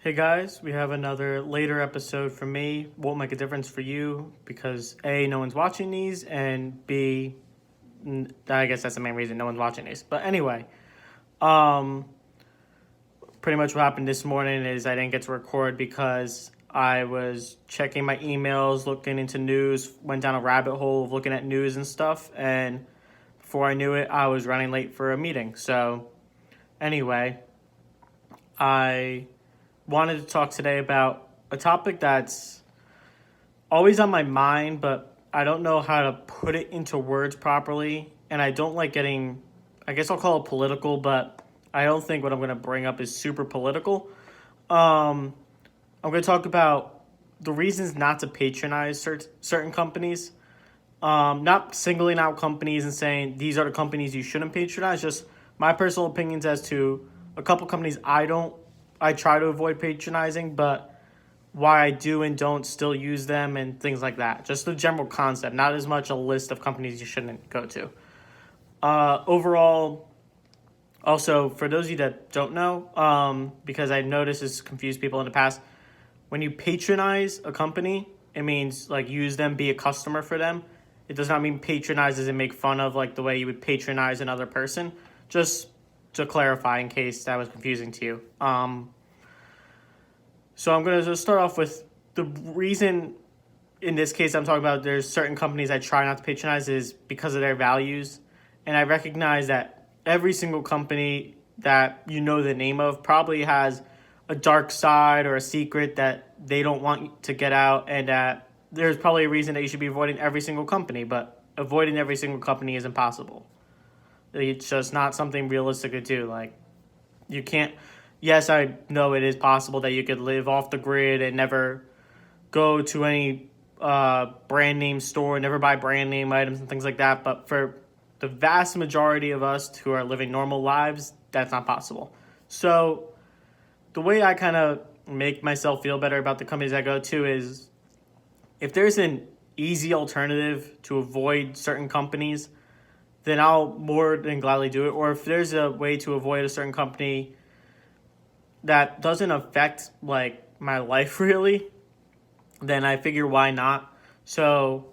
Hey guys, we have another later episode from me. Won't make a difference for you because A, no one's watching these, and B, I guess that's the main reason no one's watching these. But anyway, um, pretty much what happened this morning is I didn't get to record because I was checking my emails, looking into news, went down a rabbit hole of looking at news and stuff, and before I knew it, I was running late for a meeting. So anyway, I wanted to talk today about a topic that's always on my mind, but I don't know how to put it into words properly. And I don't like getting, I guess I'll call it political, but I don't think what I'm going to bring up is super political. Um, I'm going to talk about the reasons not to patronize certain companies. Not singling out companies and saying these are the companies you shouldn't patronize, just my personal opinions as to a couple companies I try to avoid patronizing, but why I do and don't still use them and things like that. Just the general concept, not as much a list of companies you shouldn't go to. Overall, also, for those of you that don't know, because I noticed this confused people in the past, when you patronize a company, it means like use them, be a customer for them. It does not mean patronize as in make fun of like the way you would patronize another person. Just to clarify in case that was confusing to you. So I'm going to start off with the reason in this case I'm talking about there's certain companies I try not to patronize is because of their values. And I recognize that every single company that you know the name of probably has a dark side or a secret that they don't want to get out, and that there's probably a reason that you should be avoiding every single company, but avoiding every single company is impossible. It's just not something realistic to do. Like, you can't. Yes, I know it is possible that you could live off the grid and never go to any brand name store, never buy brand name items and things like that. But for the vast majority of us who are living normal lives, that's not possible. So the way I kind of make myself feel better about the companies I go to is if there's an easy alternative to avoid certain companies, then I'll more than gladly do it. Or if there's a way to avoid a certain company that doesn't affect like my life really, then I figure why not. So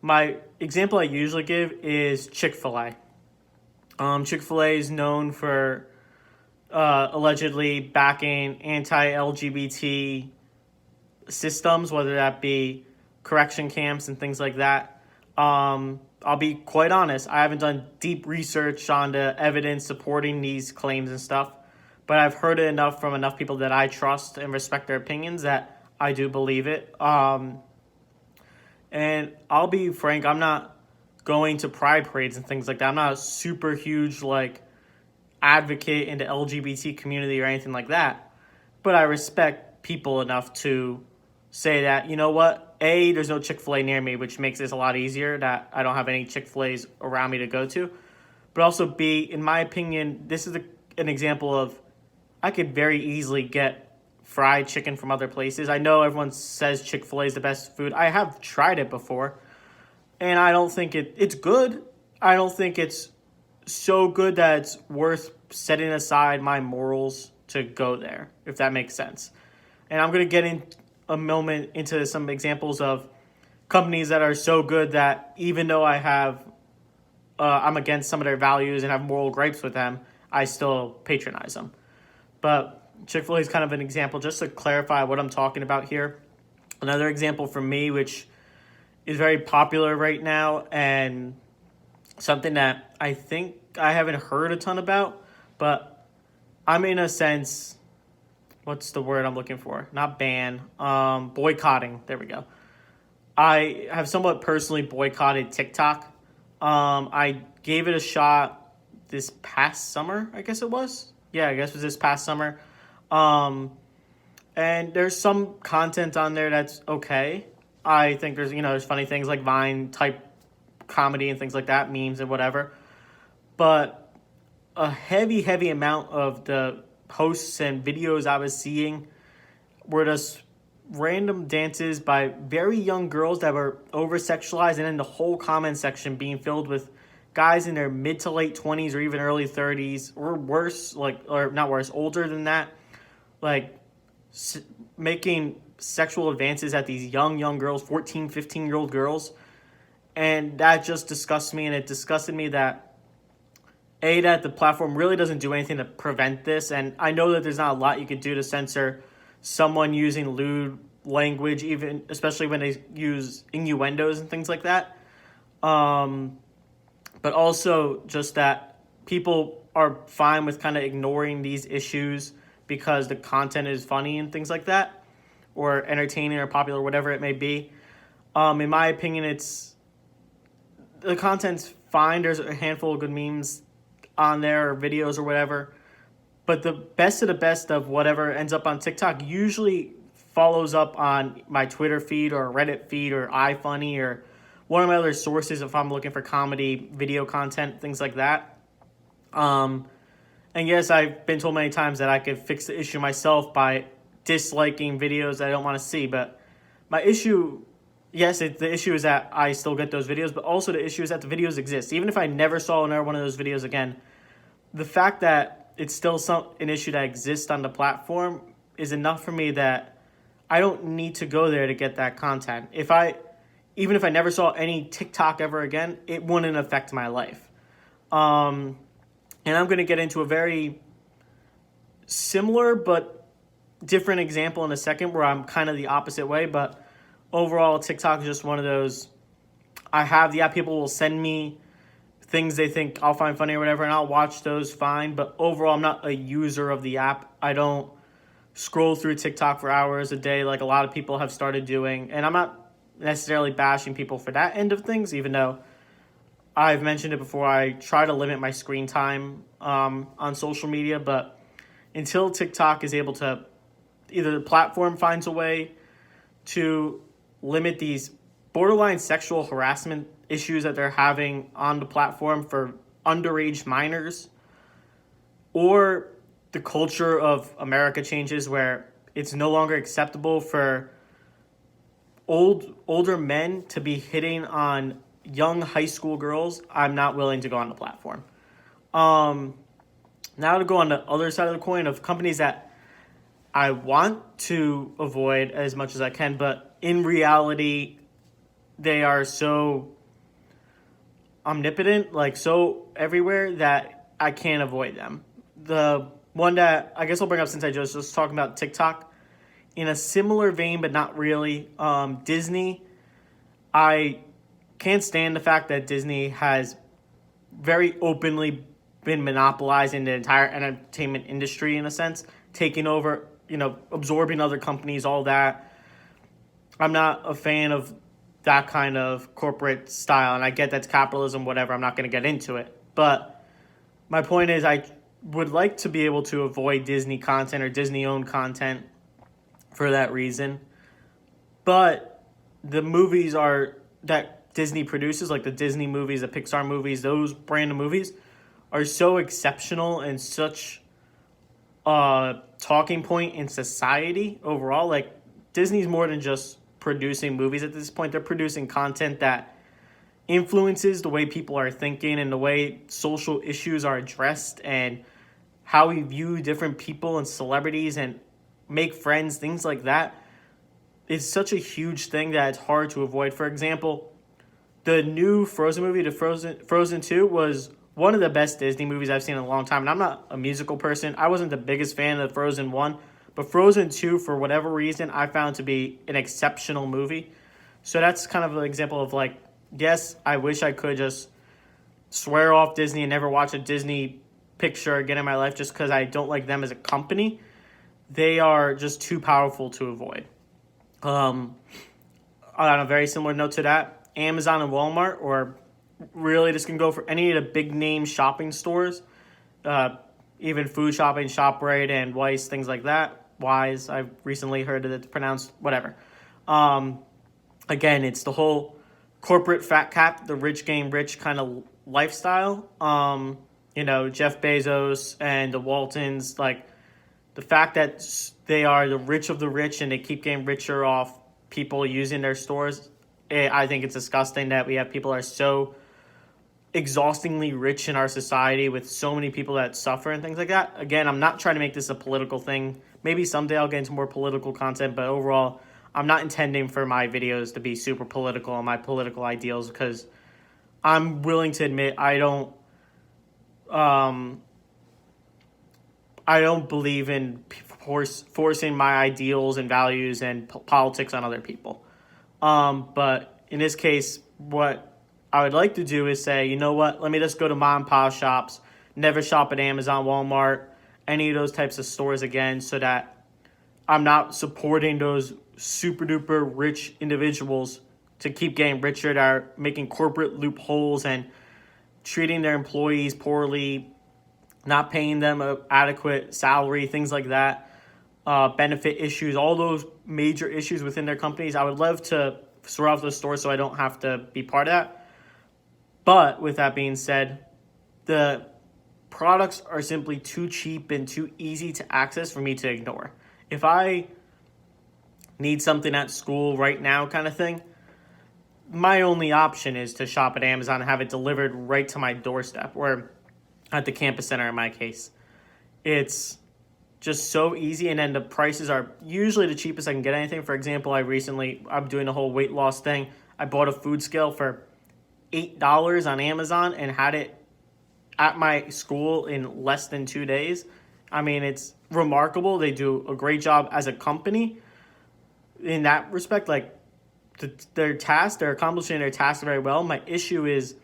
my example I usually give is Chick-fil-A. Chick-fil-A is known for allegedly backing anti-LGBT systems, whether that be correction camps and things like that. I'll be quite honest, I haven't done deep research on the evidence supporting these claims and stuff, but I've heard it enough from enough people that I trust and respect their opinions that I do believe it. And I'll be frank, I'm not going to pride parades and things like that. I'm not a super huge like advocate in the LGBT community or anything like that, but I respect people enough to say that, you know what, A, there's no Chick-fil-A near me, which makes this a lot easier that I don't have any Chick-fil-A's around me to go to. But also B, in my opinion, this is an example of I could very easily get fried chicken from other places. I know everyone says Chick-fil-A is the best food. I have tried it before, and I don't think it's good. I don't think it's so good that it's worth setting aside my morals to go there, if that makes sense. And I'm going to get in a moment into some examples of companies that are so good that even though I'm against some of their values and have moral gripes with them, I still patronize them. But Chick-fil-A is kind of an example just to clarify what I'm talking about here. Another example for me, which is very popular right now and something that I think I haven't heard a ton about, but I'm in a sense, what's the word I'm looking for? Not ban, boycotting. There we go. I have somewhat personally boycotted TikTok. I gave it a shot this past summer, I guess it was. Yeah, I guess it was this past summer. And there's some content on there that's okay. I think there's funny things like Vine type comedy and things like that, memes and whatever. But a heavy amount of the posts and videos I was seeing were just random dances by very young girls that were over sexualized, and then the whole comment section being filled with guys in their mid to late 20s or even early 30s or worse, or not worse, older than that, like s- making sexual advances at these young girls, 14, 15-year-old girls. And that just disgusts me. And it disgusted me that that the platform really doesn't do anything to prevent this. And I know that there's not a lot you could do to censor someone using lewd language, even especially when they use innuendos and things like that. Um, but also just that people are fine with kind of ignoring these issues because the content is funny and things like that, or entertaining or popular, whatever it may be. In my opinion, the content's fine. There's a handful of good memes on there or videos or whatever. But the best of the best of whatever ends up on TikTok usually follows up on my Twitter feed or Reddit feed or iFunny or one of my other sources if I'm looking for comedy, video content, things like that. And yes, I've been told many times that I could fix the issue myself by disliking videos that I don't want to see. But my issue, yes, the issue is that I still get those videos, but also the issue is that the videos exist. Even if I never saw another one of those videos again, the fact that it's still an issue that exists on the platform is enough for me that I don't need to go there to get that content. Even if I never saw any TikTok ever again, it wouldn't affect my life. And I'm going to get into a very similar but different example in a second where I'm kind of the opposite way. But overall, TikTok is just one of those. I have the app. People will send me things they think I'll find funny or whatever, and I'll watch those fine. But overall, I'm not a user of the app. I don't scroll through TikTok for hours a day like a lot of people have started doing. And I'm not necessarily bashing people for that end of things, even though I've mentioned it before. I try to limit my screen time on social media, but until TikTok is able to, either the platform finds a way to limit these borderline sexual harassment issues that they're having on the platform for underage minors, or the culture of America changes where it's no longer acceptable for older men to be hitting on young high school girls, I'm not willing to go on the platform. Now to go on the other side of the coin of companies that I want to avoid as much as I can, but in reality, they are so omnipotent, like so everywhere, that I can't avoid them. The one that I guess I'll bring up, since I just was talking about TikTok, in a similar vein, but not really, Disney. I can't stand the fact that Disney has very openly been monopolizing the entire entertainment industry in a sense, taking over, absorbing other companies, all that. I'm not a fan of that kind of corporate style, and I get that's capitalism, whatever. I'm not going to get into it. But my point is, I would like to be able to avoid Disney content or Disney-owned content for that reason. But the movies that Disney produces, like the Disney movies, the Pixar movies, those brand of movies, are so exceptional and such a talking point in society overall. Like, Disney's more than just producing movies at this point. They're producing content that influences the way people are thinking and the way social issues are addressed and how we view different people and celebrities and make friends, things like that. It's such a huge thing that it's hard to avoid. For example, the new Frozen movie, the Frozen 2, was one of the best Disney movies I've seen in a long time. And I'm not a musical person. I wasn't the biggest fan of Frozen 1. But Frozen 2, for whatever reason, I found to be an exceptional movie. So that's kind of an example of, like, yes, I wish I could just swear off Disney and never watch a Disney picture again in my life just because I don't like them as a company. They are just too powerful to avoid. On a very similar note to that, Amazon and Walmart, or really this can go for any of the big name shopping stores, even food shopping, ShopRite and Weiss, things like that. Wise, I've recently heard that it's pronounced whatever. Again, it's the whole corporate fat cap, the rich getting rich kind of lifestyle. Jeff Bezos and the Waltons, like the fact that they are the rich of the rich and they keep getting richer off people using their stores. I think it's disgusting that we have people that are so exhaustingly rich in our society with so many people that suffer and things like that. Again, I'm not trying to make this a political thing. Maybe someday I'll get into more political content, but overall, I'm not intending for my videos to be super political on my political ideals, because I'm willing to admit I don't believe in forcing my ideals and values and politics on other people. But in this case, what I would like to do is say, you know what, let me just go to mom and pop shops, never shop at Amazon, Walmart, any of those types of stores again, so that I'm not supporting those super duper rich individuals to keep getting richer, that are making corporate loopholes and treating their employees poorly, not paying them an adequate salary, things like that, benefit issues, all those major issues within their companies. I would love to sort out those stores so I don't have to be part of that. But with that being said, the products are simply too cheap and too easy to access for me to ignore. If I need something at school right now kind of thing, my only option is to shop at Amazon and have it delivered right to my doorstep, or at the campus center in my case. It's just so easy, and then the prices are usually the cheapest I can get anything. For example, I'm doing the whole weight loss thing. I bought a food scale for $8 on Amazon and had it at my school in less than 2 days. I mean, it's remarkable. They do a great job as a company in that respect. Like, they're accomplishing their task very well. My issue is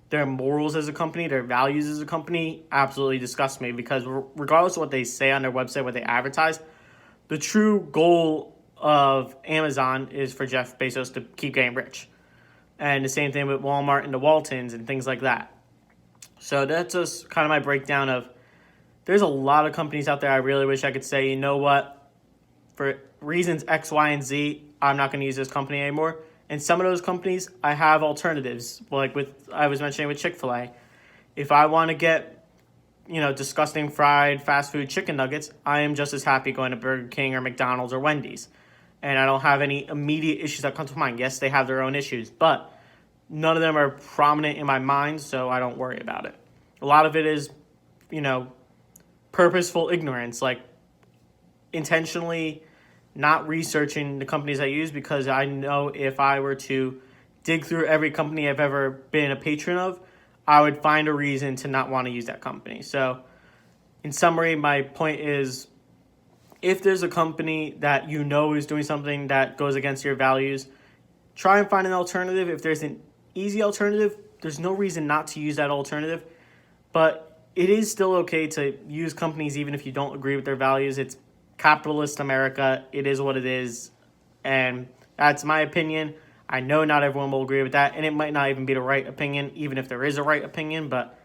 their morals as a company, their values as a company absolutely disgust me, because regardless of what they say on their website, what they advertise, the true goal of Amazon is for Jeff Bezos to keep getting rich. And the same thing with Walmart and the Waltons and things like that. So that's just kind of my breakdown of, there's a lot of companies out there I really wish I could say, you know what, for reasons X, Y, and Z, I'm not going to use this company anymore. And some of those companies, I have alternatives. Like I was mentioning with Chick-fil-A. If I want to get, disgusting fried fast food chicken nuggets, I am just as happy going to Burger King or McDonald's or Wendy's. And I don't have any immediate issues that come to mind. Yes, they have their own issues, but none of them are prominent in my mind, so I don't worry about it. A lot of it is, purposeful ignorance, like intentionally not researching the companies I use, because I know if I were to dig through every company I've ever been a patron of, I would find a reason to not want to use that company. So in summary, my point is, if there's a company that is doing something that goes against your values, try and find an alternative. If there's an easy alternative, there's no reason not to use that alternative. But it is still okay to use companies even if you don't agree with their values. It's capitalist America. It is what it is. And that's my opinion. I know not everyone will agree with that, and it might not even be the right opinion, even if there is a right opinion, but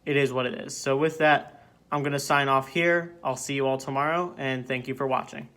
it is what it is. So with that, I'm going to sign off here. I'll see you all tomorrow, and thank you for watching.